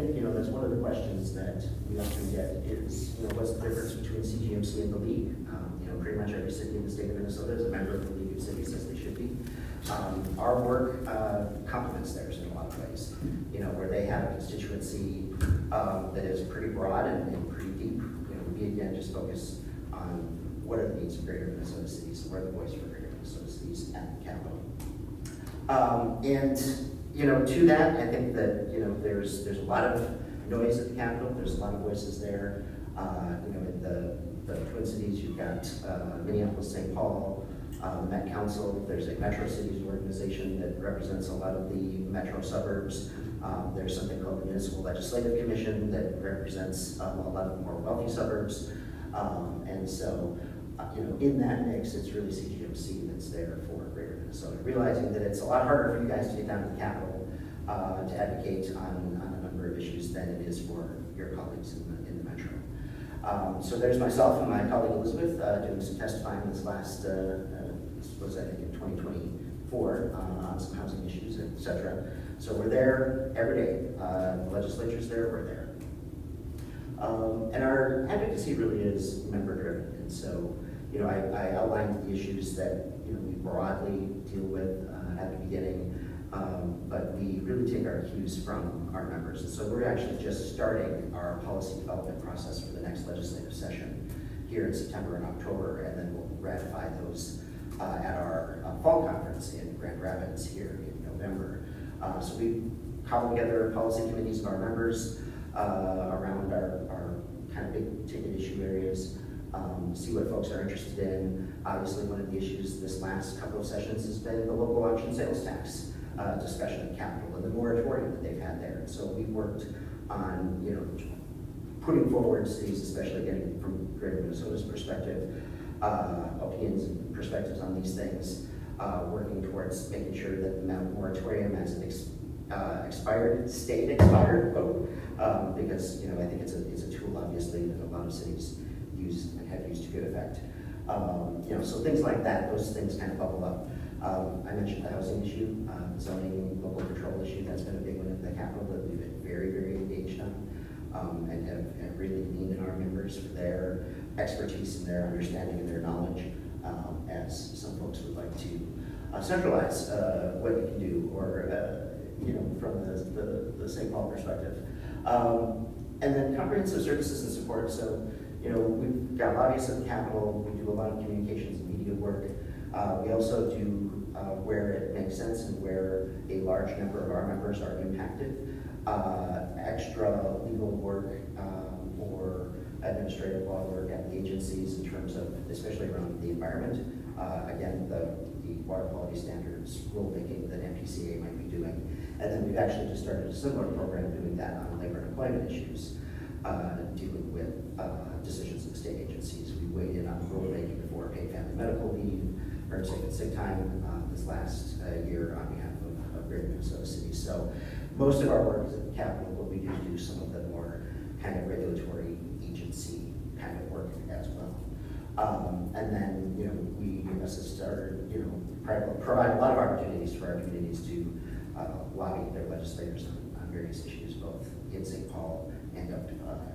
think, that's one of the questions that we often get is, what's the difference between CGMC and the league? Pretty much every city in the state of Minnesota is a member of the League of Cities, as they should be. Our work complements theirs in a lot of ways, where they have a constituency that is pretty broad and pretty deep. We again just focus on what are the needs of greater Minnesota cities, and we're the voice for greater Minnesota cities at the Capitol. To that, I think that, there's a lot of noise at the Capitol. There's a lot of voices there. In the Twin Cities, you've got Minneapolis, St. Paul, the Met Council. There's a Metro Cities organization that represents a lot of the metro suburbs. There's something called the Municipal Legislative Commission that represents a lot of the more wealthy suburbs. In that mix, it's really CGMC that's there for greater Minnesota. Realizing that it's a lot harder for you guys to get down to the Capitol to advocate on a number of issues than it is for your colleagues in the metro. So there's myself and my colleague Elizabeth doing some testifying this last, this was I think in 2024 on some housing issues, etc. So we're there every day. The legislature's there, we're there. And our advocacy really is member driven. And so, I outlined the issues that, we broadly deal with at the beginning, but we really take our cues from our members. And so we're actually just starting our policy development process for the next legislative session here in September and October, and then we'll ratify those at our fall conference in Grand Rapids here in November. So we cobble together policy committees of our members around our kind of big ticket issue areas, see what folks are interested in. Obviously, one of the issues this last couple of sessions has been the local option sales tax discussion at Capitol and the moratorium that they've had there. And so we worked on, putting forward cities, especially getting from Greater Minnesota's perspective, opinions and perspectives on these things, working towards making sure that the moratorium as an stayed expired vote, because I think it's a tool obviously that a lot of cities use and have used to good effect. So things like that, those things kind of bubble up. I mentioned the housing issue, zoning, local control issue. That's been a big one at the Capitol that we've been very, very engaged on, and have really leaned on our members for their expertise and their understanding and their knowledge, as some folks would like to centralize what you can do, or from the St. Paul perspective. And then comprehensive services and support. So, we've got lobbyists at the Capitol. We do a lot of communications and media work. We also do, where it makes sense and where a large number of our members are impacted, extra legal work or administrative law work at the agencies in terms of, especially around the environment. Again, the water quality standards rulemaking that MPCA might be doing. And then we've actually just started a similar program doing that on labor and employment issues, dealing with decisions of state agencies. We weighed in on rulemaking for paid family medical leave, earned sick time this last year on behalf of Greater Minnesota cities. So most of our work is at the Capitol, but we do some of the more kind of regulatory agency kind of work as well. And then, we assist our, provide a lot of opportunities for our communities to lobby their legislators on various issues, both in St. Paul and up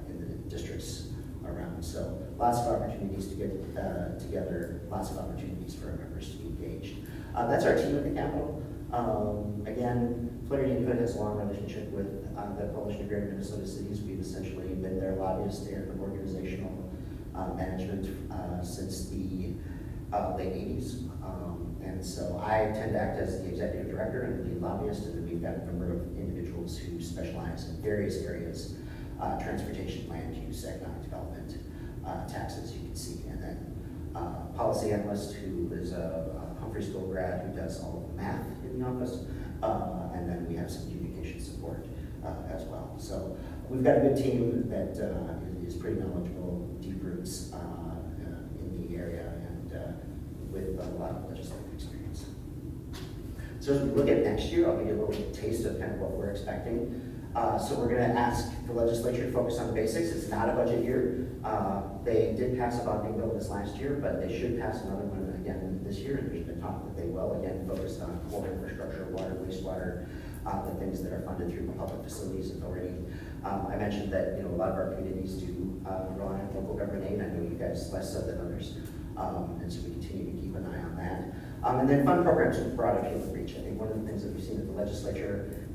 in the districts around. So lots of opportunities to get together, lots of opportunities for our members to be engaged. That's our team at the Capitol. Again, Flaherty and Hood has a long relationship with the Coalition of Greater Minnesota Cities. We've essentially been their lobbyists and organizational management since the late 80s. And so I tend to act as the executive director and the lead lobbyist, and then we've got a number of individuals who specialize in various areas, transportation, land use, economic development, taxes, you can see, and then policy analyst who is a Humphrey School grad who does all of the math in the office, and then we have some communication support as well. So we've got a good team that is pretty knowledgeable, deep roots in the area, and with a lot of legislative experience. So as we look at next year, I'll give you a little taste of kind of what we're expecting. So we're going to ask the legislature to focus on the basics. It's not a budget year. They did pass a bonding bill this last year, but they should pass another one again this year. There's been talk that they will, again, focused on core infrastructure, water, wastewater, the things that are funded through the Public Facilities Authority. I mentioned that, a lot of our communities do rely on local government aid. I know you guys less so than others. And so we continue to keep an eye on that. And then fund programs with broad appeal and reach. I think one of the things that we've seen at the legislature,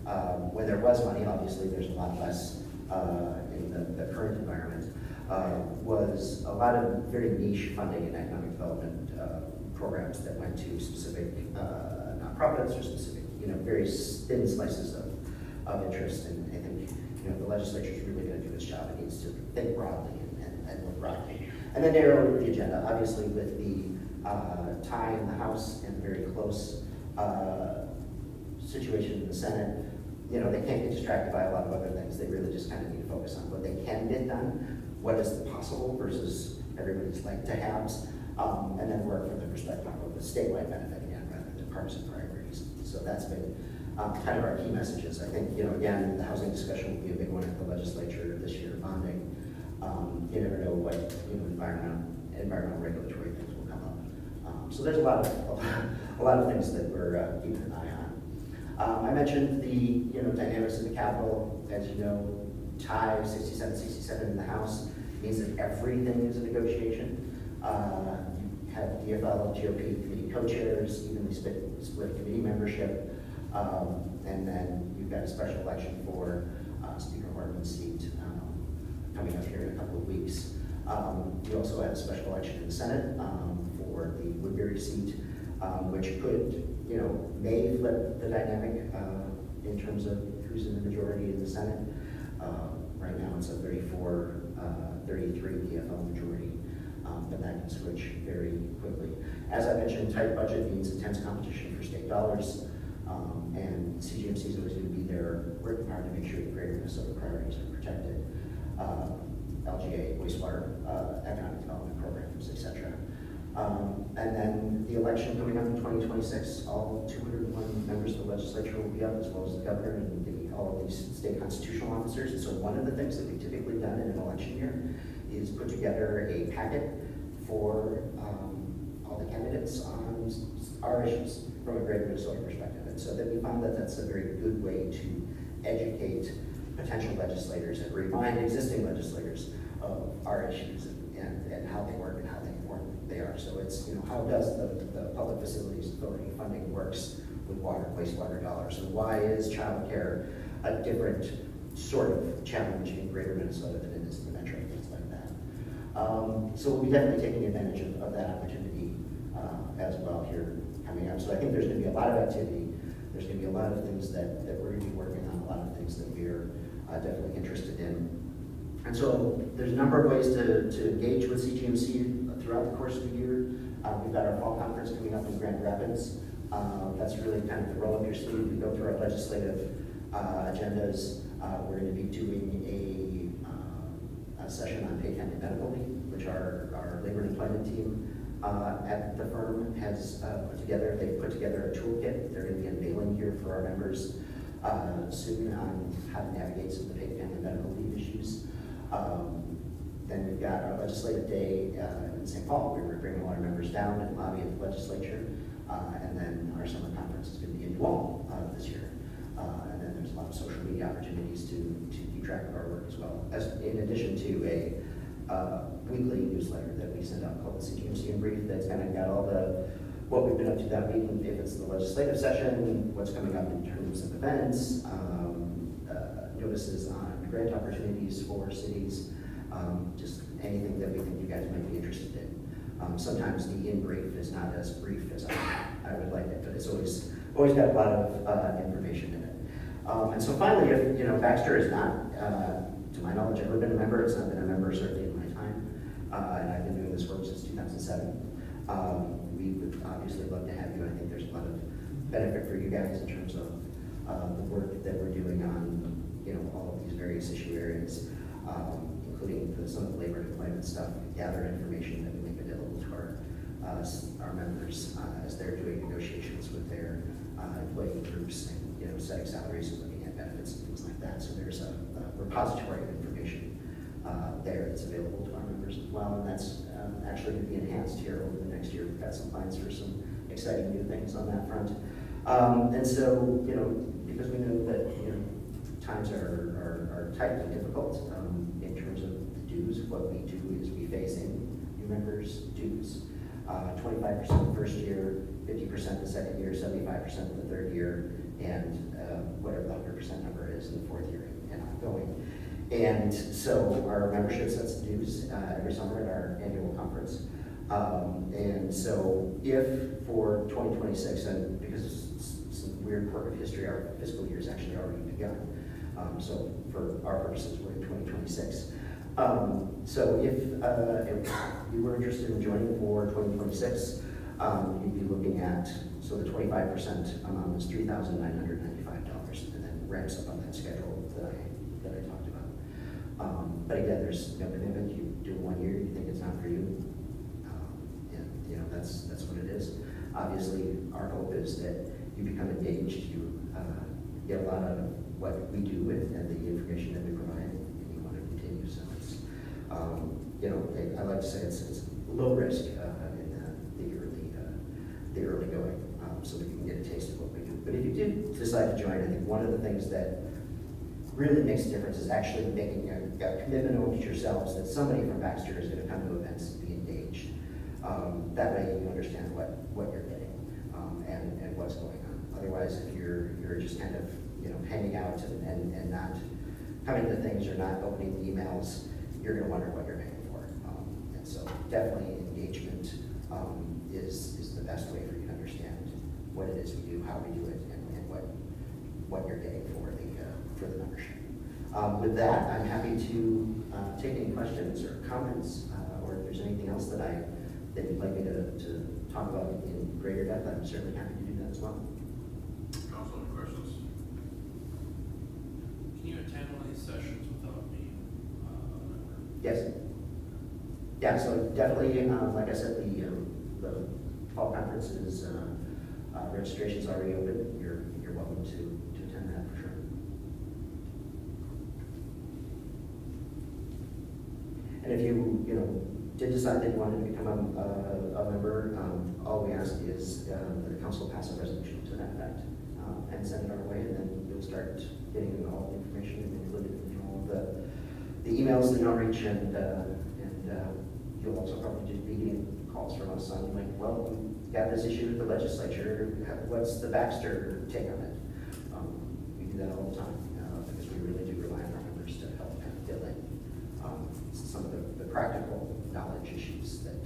when there was money, obviously there's a lot less in the current environment, was a lot of very niche funding and economic development programs that went to specific nonprofits or specific, very thin slices of interest. And I think, the legislature is really going to do its job. It needs to think broadly and look broadly. And then narrow the agenda, obviously with the tie in the House and very close situation in the Senate. They can't get distracted by a lot of other things. They really just kind of need to focus on what they can get done, what is the possible versus everybody's like to haves, and then work from the perspective of the statewide benefit again, rather than partisan priorities. So that's been kind of our key messages. I think, again, the housing discussion will be a big one at the legislature this year, bonding. You never know what, environmental regulatory things will come up. So there's a lot of things that we're keeping an eye on. I mentioned the, dynamics of the Capitol. As you know, tie 67 in the House means that everything is a negotiation. You have DFL and GOP committee co-chairs, evenly split committee membership, and then you've got a special election for Speaker Horton's seat coming up here in a couple of weeks. You also have a special election in the Senate for the Woodbury seat, which could, may flip the dynamic in terms of who's in the majority in the Senate. Right now it's a 34-33 PFL majority, but that can switch very quickly. As I mentioned, tight budget means intense competition for state dollars, and CGMC is always going to be there working hard to make sure the greater Minnesota priorities are protected. LGA, wastewater, economic development programs, etc. And then the election coming up in 2026, all 201 members of the legislature will be up, as well as the governor and all of these state constitutional officers. And so one of the things that we've typically done in an election year is put together a packet for all the candidates on our issues from a greater Minnesota perspective. And so that we found that that's a very good way to educate potential legislators and remind existing legislators of our issues and how they work and how important they are. So it's, how does the Public Facilities Authority funding works with water and wastewater dollars, and why is child care a different sort of challenge in greater Minnesota than it is in the metro, things like that. So we'll be definitely taking advantage of that opportunity as well here coming up. So I think there's going to be a lot of activity. There's going to be a lot of things that we're going to be working on, a lot of things that we're definitely interested in. And so there's a number of ways to engage with CGMC throughout the course of the year. We've got our fall conference coming up in Grand Rapids. That's really kind of the roll up your sleeve. We go through our legislative agendas. We're going to be doing a session on paid family medical leave, which our labor and employment team at the firm has put together. They've put together a toolkit. They're going to be unveiling here for our members soon on how to navigate some of the paid family medical leave issues. Then we've got our legislative day in St. Paul. We're bringing all our members down and lobby at the legislature. And then our summer conference is going to be in New Ulm this year. And then there's a lot of social media opportunities to keep track of our work as well, as in addition to a weekly newsletter that we send out called the CGMC in Brief that's kind of got all what we've been up to that week, and if it's the legislative session, what's coming up in terms of events, notices on grant opportunities for cities, just anything that we think you guys might be interested in. Sometimes the in brief is not as brief as I would like it, but it's always got a lot of information in it. And so finally, if Baxter is not, to my knowledge, ever been a member. It's not been a member certainly in my time, and I've been doing this work since 2007. We would obviously love to have you. I think there's a lot of benefit for you guys in terms of the work that we're doing on all of these various issue areas, including some of the labor and employment stuff, gather information that we make available to our members as they're doing negotiations with their employee groups and setting salaries and looking at benefits and things like that. So there's a repository of information there that's available to our members as well, and that's actually going to be enhanced here over the next year. We've got some plans for some exciting new things on that front. And so, because we know that times are tight and difficult in terms of the dues. What we do is we phase in new members' dues. 25% the first year, 50% the second year, 75% the third year, and whatever the 100% number is in the fourth year and ongoing. And so our membership sets the dues every summer at our annual conference. And so if for 2026, and because it's some weird quirk of history, our fiscal year is actually already begun. So for our purposes, we're in 2026. So if you were interested in joining for 2026, you'd be looking at, so the 25% amount is $3,995, and then ramps up on that schedule that I talked about. But again, there's no commitment. You do it 1 year, you think it's not for you, and that's what it is. Obviously, our hope is that you become engaged, you get a lot out of what we do and the information that we provide, and you want to continue. So it's, I like to say it's low risk in the early going, so that you can get a taste of what we do. But if you did decide to join, I think one of the things that really makes a difference is actually making a commitment to yourselves that somebody from Baxter is going to come to events and be engaged. That way you understand what you're getting and what's going on. Otherwise, if you're just kind of hanging out and not coming to things or not opening the emails, you're going to wonder what you're paying for. And so definitely engagement is the best way for you to understand what it is we do, how we do it, and what you're getting for the membership. With that, I'm happy to take any questions or comments, or if there's anything else that you'd like me to talk about in greater depth, I'm certainly happy to do that as well. Council, any questions? Can you attend one of these sessions without being a member? Yes. Yeah, so definitely, like I said, the fall conference is, registration's already open. You're welcome to attend that for sure. And if you did decide that you wanted to become a member, all we ask is that the council pass a resolution to that effect and send it our way, and then you'll start getting all the information included in all the emails, the outreach, and you'll also probably just be getting calls from us on like, well, we got this issue with the legislature. What's the Baxter take on it? We do that all the time because we really do rely on our members to help kind of fill in some of the practical knowledge issues that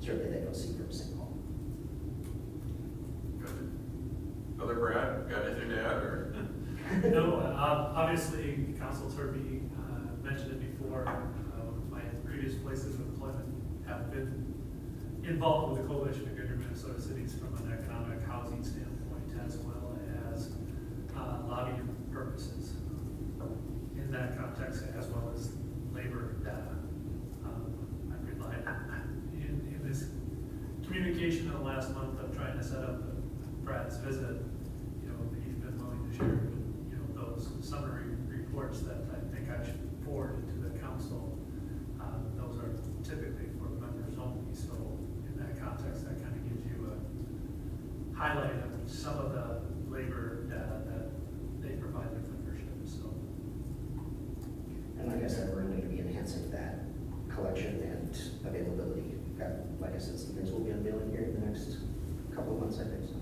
certainly they don't see from St. Paul. Good. Other Brad, got anything to add, or? No, obviously, council's heard me mention it before. My previous places of employment have been involved with the Coalition of Greater Minnesota Cities from an economic housing standpoint, as well as lobbying purposes in that context, as well as labor data. I've relied in this communication in the last month of trying to set up Brad's visit. He's been willing to share those summary reports that I think I should forward to the council. Those are typically for members only, so in that context, that kind of gives you a highlight of some of the labor data that they provide their membership. So, and like I said, we're going to be enhancing that collection and availability. We've got, like I said, some things we'll be unveiling here in the next couple of months, I think. So.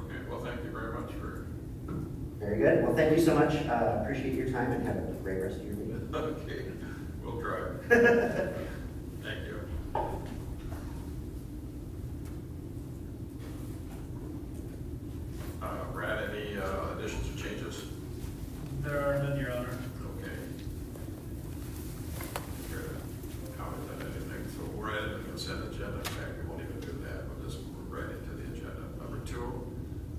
Okay, well, thank you very much for. Very good. Well, thank you so much. Appreciate your time and have a great rest of your week. Okay, we'll try. Thank you. Brad, any additions or changes? there are none, Your Honor. Okay. Care to comment on anything? So we're at the consent agenda. In fact, we won't even do that. We'll just move right into the agenda. Number 2,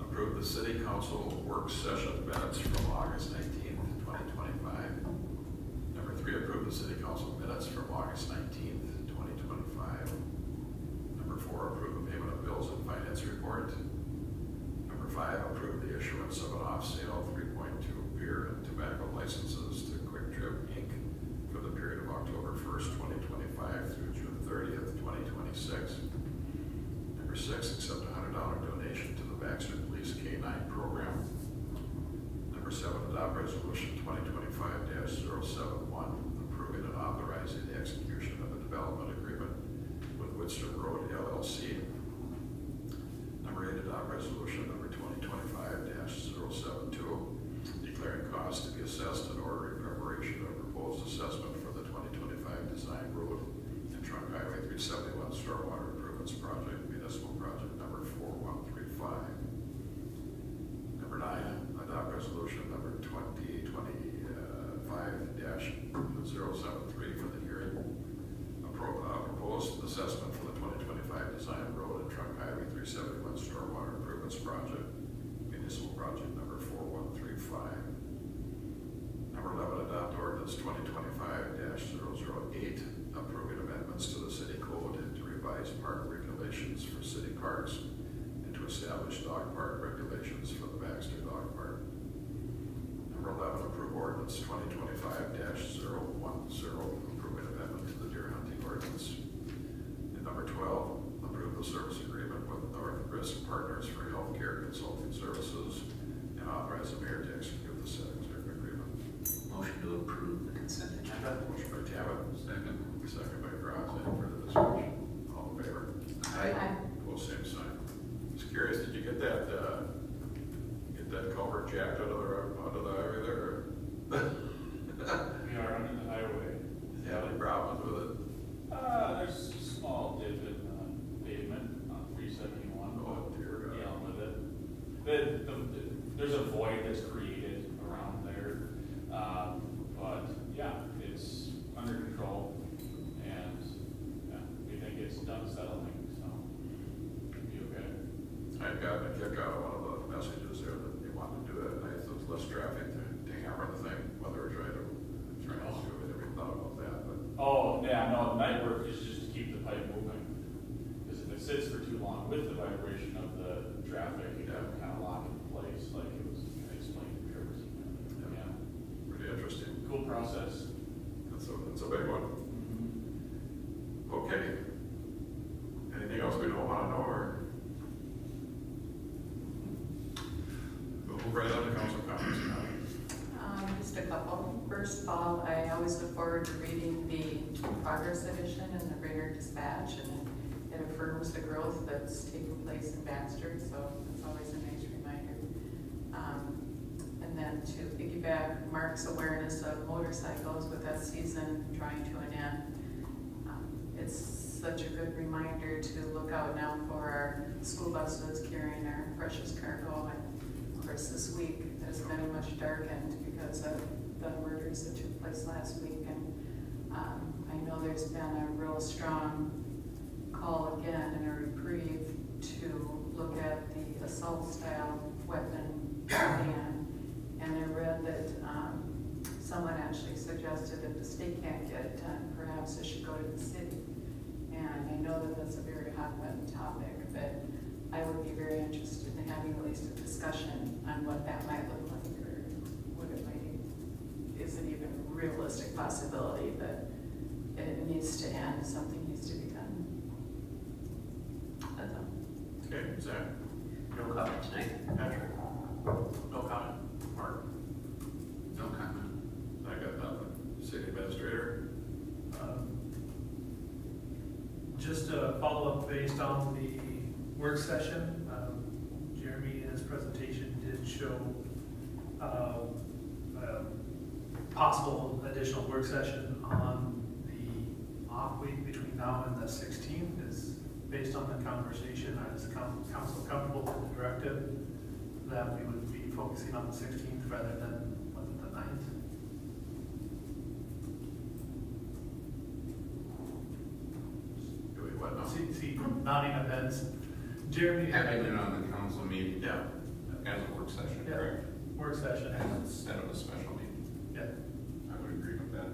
approve the city council work session minutes from August 19th, 2025. Number 3, approve the city council minutes from August 19th, 2025. Number 4, approve the payment of bills and finance report. Number 5, approve the issuance of an off-sale 3.2 beer and tobacco licenses to Quick Trip Inc. for the period of October 1st, 2025 through June 30th, 2026. Number 6, accept a $100 donation to the Baxter Police K-9 program. Number 7, adopt resolution 2025-071, approving and authorizing the execution of a development agreement with Whitster Road LLC. Number 8, adopt resolution number 2025-072, declaring costs to be assessed and ordering preparation of proposed assessment for the 2025 design road and trunk highway 371 stormwater improvements project, municipal project number 4135. Number 9, adopt resolution number 2025-073 for the hearing. Proposed assessment for the 2025 design road and trunk highway 371 stormwater improvements project, municipal project number 4135. Number 11, adopt ordinance 2025-008, approving amendments to the city code to revise park regulations for city parks and to establish dog park regulations for the Baxter Dog Park. Number 11, approve ordinance 2025-010, approving amendment to the deer hunting ordinance. And number 12, approve the service agreement with North Risk Partners for healthcare consulting services and authorize the mayor to execute the said agreement. Motion to approve the consent agenda. Motion by Tabbitt. Second by Cross. Any further discussion? All in favor? Aye. Opposed, same sign. Just curious, did you get that culvert jacked out of the highway there? We are under the highway. Did you have any problems with it? There's a small dip in pavement on 371. Oh, dear God. Dealing with it. There's a void that's created around there. But yeah, it's under control and yeah, we think it's done settling, so it'll be okay. I got a kick out of one of the messages there that you wanted to do it at night, so there's less traffic to hammer the thing, whether we're trying to do it. I never thought about that, but. Oh, yeah, no, the night work is just to keep the pipe moving. Because if it sits for too long with the vibration of the traffic, it can kind of lock in place, like it was explained to Travis. Yeah. Pretty interesting. Cool process. That's a big one. Okay. Anything else we don't want to know, or? We'll move right on to council comments now. Just a couple. First of all, I always look forward to reading the Progress Edition in the Ringer Dispatch, and it affirms the growth that's taking place in Baxter, so it's always a nice reminder. And then to piggyback Mark's awareness of motorcycles with that season drawing to an end, it's such a good reminder to look out now for our school buses carrying our precious cargo. And of course, this week has been much darkened because of the murders that took place last week. And I know there's been a real strong call again and a reprieve to look at the assault style weapon ban. And I read that someone actually suggested if the state can't get it done, perhaps it should go to the city. And I know that that's a very hot button topic, but I would be very interested in having at least a discussion on what that might look like, or what it might, is it even a realistic possibility that it needs to end, something needs to be done. That's all. Okay, Zach. No comment tonight. Patrick. No comment. Mark. No comment. I got nothing. City administrator. Just a follow-up based on the work session. Jeremy in his presentation did show possible additional work session on the off week between now and the 16th. Is based on the conversation, is council comfortable with the directive that we would be focusing on the 16th rather than, was it the 9th? Do we what now? See, nodding of heads. Jeremy. Having it on the council meeting Yeah. as a work session, Yeah. correct? Work session. Instead of a special meeting. Yeah. I would agree with that.